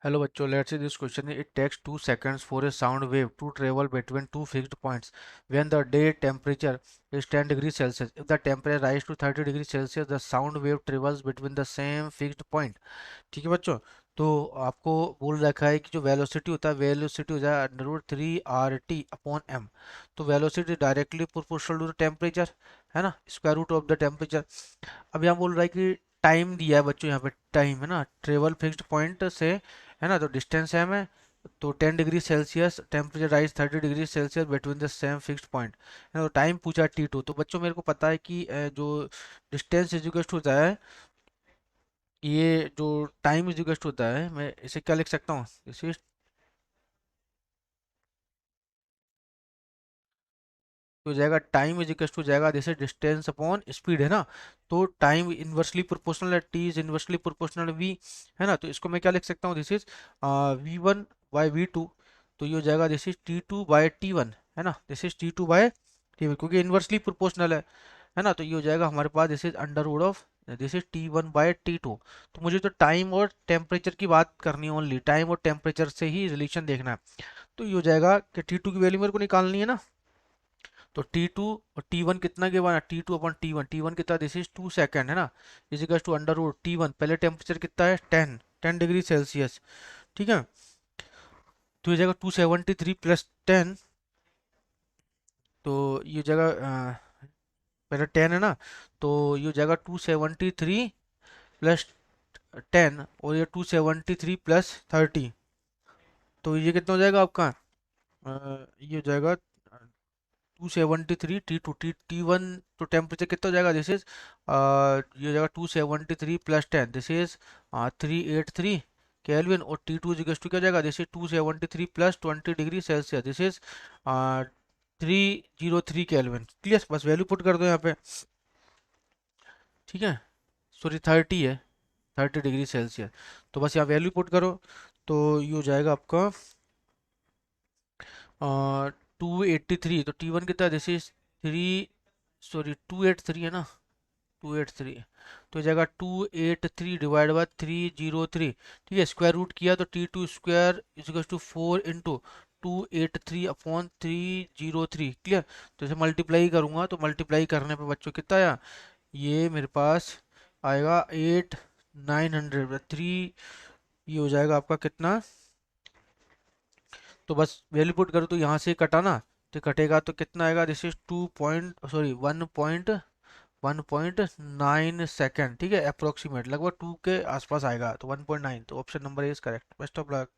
Hello बच्चों, let's see this question. It takes 2 seconds for a sound wave to travel between two fixed points when the day temperature is 10 degrees Celsius. If the temperature rises to 30 degrees Celsius, the sound wave travels between the same fixed point. ठीक है बच्चों। तो आपको बोल रखा है कि जो वेलोसिटी होता है, वेलोसिटी हो जाए अंडर रूट 3 RT/m। तो velocity directly proportional to the temperature, है ना, square root of the temperature. अब यहाँ बोल रहा है कि टाइम दिया है बच्चों, यहाँ पे टाइम है ना, ट्रेवल फिक्स्ड पॉइंट से, है ना, तो डिस्टेंस है हमें। तो 10 degree Celsius, temperature rise 30 degree Celsius between the same fixed point, है ना। तो टाइम पूछा T2। तो बच्चों मेरे को पता है कि जो डिस्टेंस इजिकल्स होता है, ये जो टाइम इजिकल्स होता है, मैं इसे क्या लिख सकता हूँ, इसे हो जाएगा टाइम इज इक्वल टू जाएगा जैसे डिस्टेंस अपॉन स्पीड, है ना। तो टाइम इन्वर्सली प्रोपोर्शनल है, T is inversely proportional V, है ना। तो इसको मैं क्या लिख सकता हूँ, दिस इज V1/V2। तो ये हो जाएगा दिस इज T2/T1, है ना, दिस इज T2/T1 क्योंकि इन्वर्सली प्रोपोर्शनल है ना। तो ये हो जाएगा हमारे पास this is under root of this is T1/T2। तो मुझे तो टाइम और टेम्परेचर की बात करनी है, ओनली टाइम और टेम्परेचर से ही रिलेशन देखना है। तो ये हो जाएगा कि T2 की वैल्यू मेरे को निकालनी है ना। तो T2 और T1 कितना के बना, T2/T1, T1 कितना, दिस इज 2 सेकेंड, है ना, is equal to under root T1। पहले टेम्परेचर कितना है, 10 डिग्री सेल्सियस, ठीक है। तो ये जगह 273 + 10, तो ये जगह पहले 10 है ना, तो ये जगह 273 + 10, और ये 273 + 30, तो ये कितना हो जाएगा आपका, ये हो जाएगा 273 T2 T1। तो टेम्परेचर कितना हो जाएगा, दिस इज ये हो जाएगा 273 + 10, दिस इज 383 केल्विन। और T2 इज टू क्या हो जाएगा, this is 273 + 20 degree Celsius, this is 303 kelvin. Clear, बस वैल्यू पुट कर दो यहाँ पे, ठीक है। सॉरी 30 है, 30 डिग्री सेल्सियस। तो बस यहाँ वैल्यू पुट करो। तो ये हो जाएगा आपका 283। तो T1 कितना, दिस इज 283 है ना, 283। तो हो जाएगा 283 / 3 ठीक है। स्क्वायर रूट किया तो T2² इज टू 4 × 283/303। क्लियर। तो इसे मल्टीप्लाई करूंगा, तो मल्टीप्लाई करने पे बच्चों कितना आया, ये मेरे पास आएगा 8 900 3। ये हो जाएगा आपका कितना, तो बस वैल्यू पुट करो तो यहाँ से कटा ना, तो कटेगा तो कितना आएगा, दिस इज 1.9 सेकेंड, ठीक है, अप्रोक्सीमेट लगभग 2 के आसपास आएगा, तो 1.9। तो option number is correct. Best of luck.